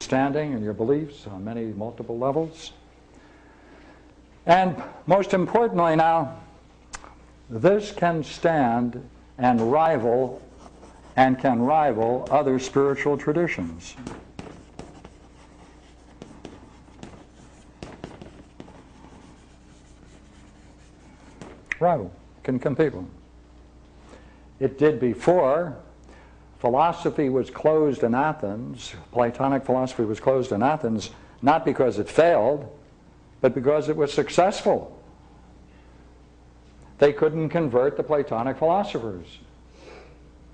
understanding and your beliefs on many multiple levels. And most importantly now, this can stand and can rival other spiritual traditions. Rival, can compete with them. It did before. Philosophy was closed in Athens. Platonic philosophy was closed in Athens, not because it failed, but because it was successful. They couldn't convert the Platonic philosophers.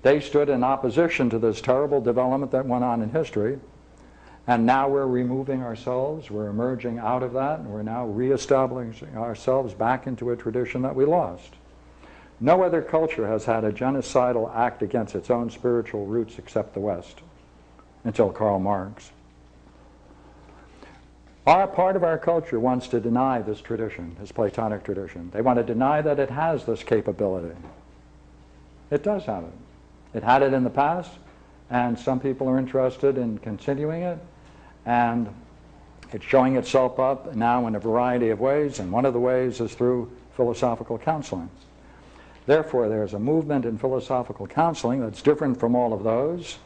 They stood in opposition to this terrible development that went on in history, and now we're removing ourselves, we're emerging out of that, and we're now reestablishing ourselves back into a tradition that we lost. No other culture has had a genocidal act against its own spiritual roots except the West, until Karl Marx. Part of our culture wants to deny this tradition, this Platonic tradition. They want to deny that it has this capability. It does have it. It had it in the past, and some people are interested in continuing it, and it's showing itself up now in a variety of ways, and one of the ways is through philosophical counseling. Therefore, there's a movement in philosophical counseling that's different from all of those,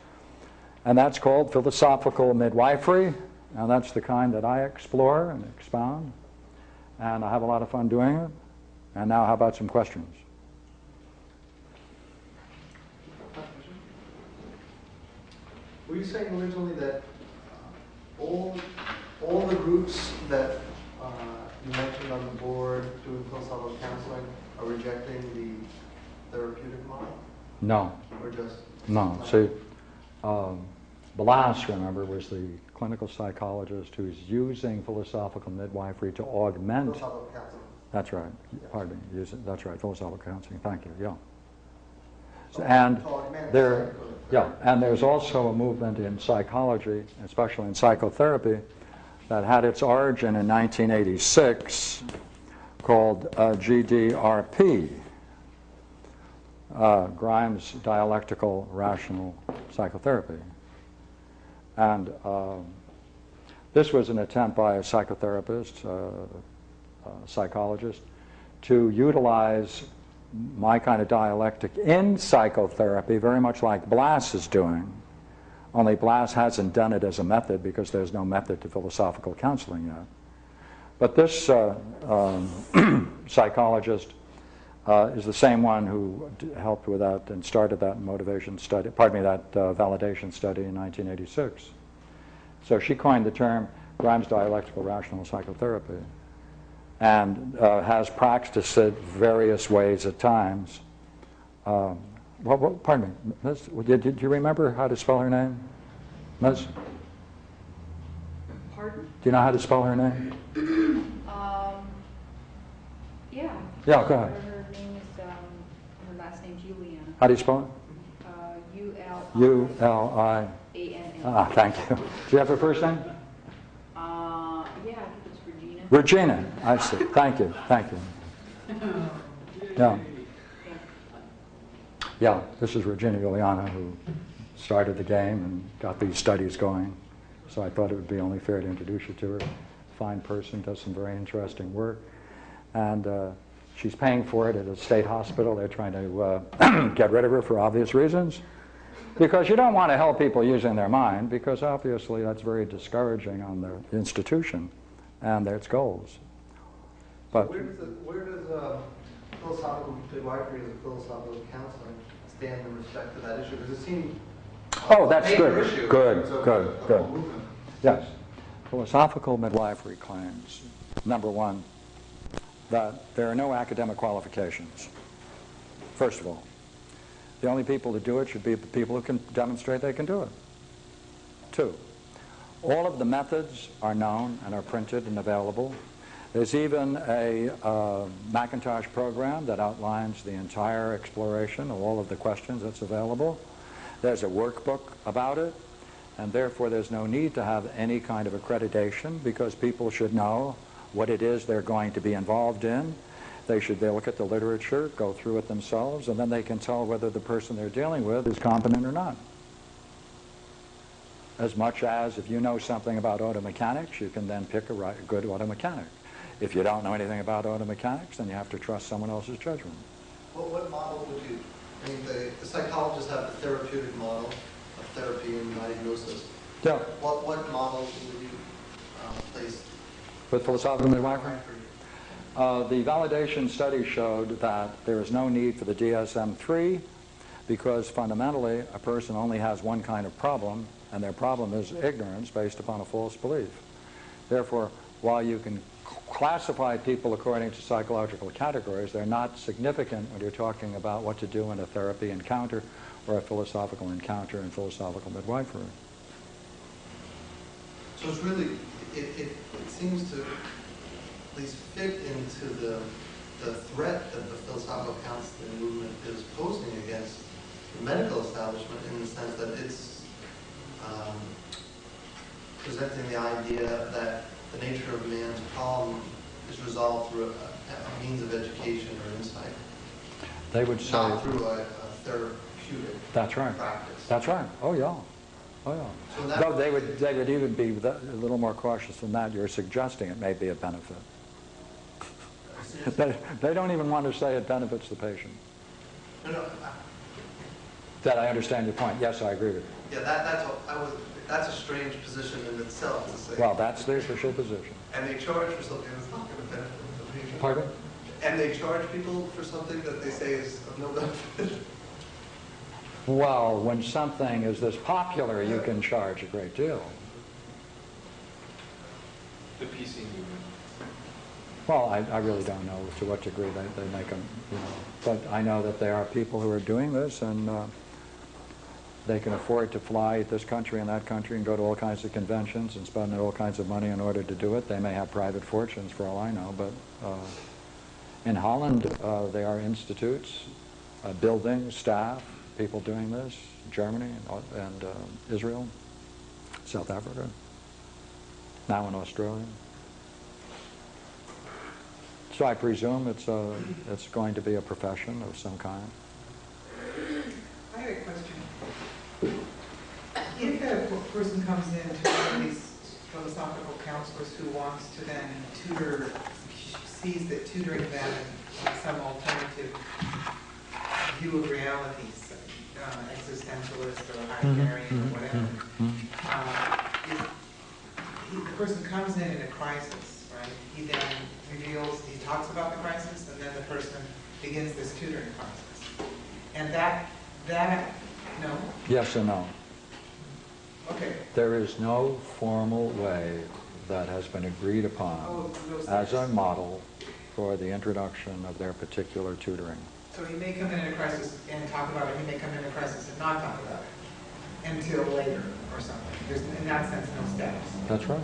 and that's called philosophical midwifery. Now, that's the kind that I explore and expound, and I have a lot of fun doing it. And now, how about some questions? Were you saying originally that all the groups that you mentioned on the board doing philosophical counseling are rejecting the therapeutic model? No. Or just... No. See, Blas, remember, was the clinical psychologist who's using philosophical midwifery to augment... Philosophical counseling. That's right. Yes. Pardon me. That's right. Philosophical counseling. Thank you. Yeah. And there's also a movement in psychology, especially in psychotherapy, that had its origin in 1986 called GDRP, Grimes Dialectical Rational Psychotherapy. And this was an attempt by a psychotherapist, psychologist, to utilize my kind of dialectic in psychotherapy, very much like Blas is doing. Only Blas hasn't done it as a method because there's no method to philosophical counseling yet. But this psychologist is the same one who helped with that and started that motivation study, that validation study in 1986. So she coined the term Grimes Dialectical Rational Psychotherapy, and has practiced it various ways at times. Pardon me, Ms., did you remember how to spell her name? Ms.? Pardon? Do you know how to spell her name? Yeah. Yeah, go ahead. Her name is, her last name's Juliana. How do you spell it? U-L-I. A-N-N. Ah, thank you. Do you have her first name? Yeah, I think it's Regina. Regina, I see. Thank you, thank you. Yeah. Yeah, this is Regina Juliana, who started the game and got these studies going. So I thought it would be only fair to introduce you to her. Fine person, does some very interesting work. And she's paying for it at a state hospital. They're trying to get rid of her for obvious reasons. Because you don't want to help people using their mind, because obviously that's very discouraging on the institution and its goals. But where does philosophical midwifery as a philosophical counseling stand in respect to that issue? Because it seems that's good. Issue. Good, So good. Yes. Philosophical midwifery claims, number one, that there are no academic qualifications, first of all. The only people to do it should be the people who can demonstrate they can do it. Two, all of the methods are known and are printed and available. There's even a Macintosh program that outlines the entire exploration of all of the questions that's available. There's a workbook about it, and therefore there's no need to have any kind of accreditation, because people should know what it is they're going to be involved in. They look at the literature, go through it themselves, and then they can tell whether the person they're dealing with is competent or not. as much as if you know something about auto mechanics, you can then pick a good auto mechanic. If you don't know anything about auto mechanics, then you have to trust someone else's judgment. Well, what model would you, I mean, the psychologists have the therapeutic model of therapy and diagnosis. Yeah. What model would you place? With philosophical midwifery? The validation study showed that there is no need for the DSM-3 because fundamentally a person only has one kind of problem, and their problem is ignorance based upon a false belief. Therefore, while you can classify people according to psychological categories, they're not significant when you're talking about what to do in a therapy encounter or a philosophical encounter in philosophical midwifery. So it's really, it seems to at least fit into the threat that the philosophical counseling movement is posing against the medical establishment, in the sense that it's presenting the idea that the nature of man's problem is resolved through a means of education or insight. They would say... Not through a therapeutic That's right. practice. That's right. Oh, yeah. Oh, yeah. So that Though they would even be a little more cautious than that. You're suggesting it may be a benefit. They don't even want to say it benefits the patient. No, That I understand your point. Yes, I agree with you. yeah, that's a strange position in itself to say. Well, that's the official position. And they charge for something that's not going to benefit the patient. Pardon? And they charge people for something that they say is of no benefit. Well, when something is this popular, you can charge a great deal. The PC movement. Well, I really don't know to what degree they make them, you know. But I know that there are people who are doing this, and they can afford to fly this country and that country and go to all kinds of conventions and spend all kinds of money in order to do it. They may have private fortunes for all I know, but in Holland there are institutes, buildings, staff, people doing this, Germany and Israel, South Africa, now in Australia. So I presume it's going to be a profession of some kind. I have a question. If a person comes in to one of these philosophical counselors who wants to then tutor, sees that tutoring them in some alternative view of realities, existentialist or Heideggerian or whatever, the person comes in a crisis, right? He then reveals, he talks about the crisis, and then the person begins this tutoring process. And that, no? Yes and no. Okay. There is no formal way that has been agreed upon as a model for the introduction of their particular tutoring. So he may come in a crisis and talk about it, he may come in a crisis and not talk about it until later or something. There's, in that sense, no steps. That's right.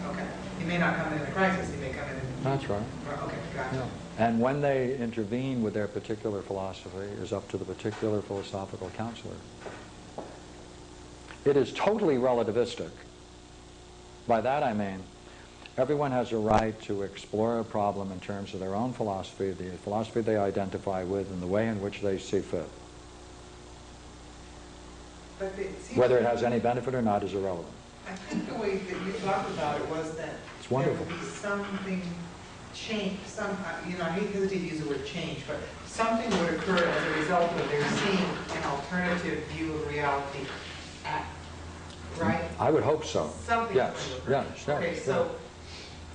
Okay. He may not come in a crisis, he may come in and... That's right. Okay, gotcha. Yeah. And when they intervene with their particular philosophy is up to the particular philosophical counselor. It is totally relativistic. By that I mean, everyone has a right to explore a problem in terms of their own philosophy, the philosophy they identify with, and the way in which they see fit. But it seems Whether it has any benefit or not is irrelevant. I think the way that you talked about it was that It's wonderful. there would be something change, you know, I hesitate to use the word change, but something would occur as a result of their seeing an alternative view of reality, right? I would hope so. Something Yes, would occur. yes, yes. Okay, so,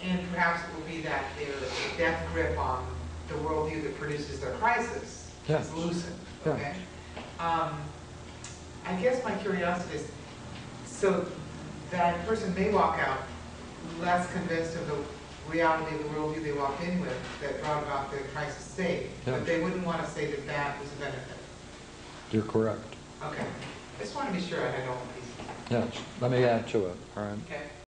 and perhaps it will be that their death grip on the worldview that produces their crisis Yes. is loosened, Yeah. okay? I guess my curiosity is, so that person may walk out less convinced of the reality of the worldview they walked in with that brought about the crisis state, Yeah. but they wouldn't want to say that that was a benefit. You're correct. Okay. I just want to be sure I had all the pieces. Yes. Let me add to it, all right? Okay.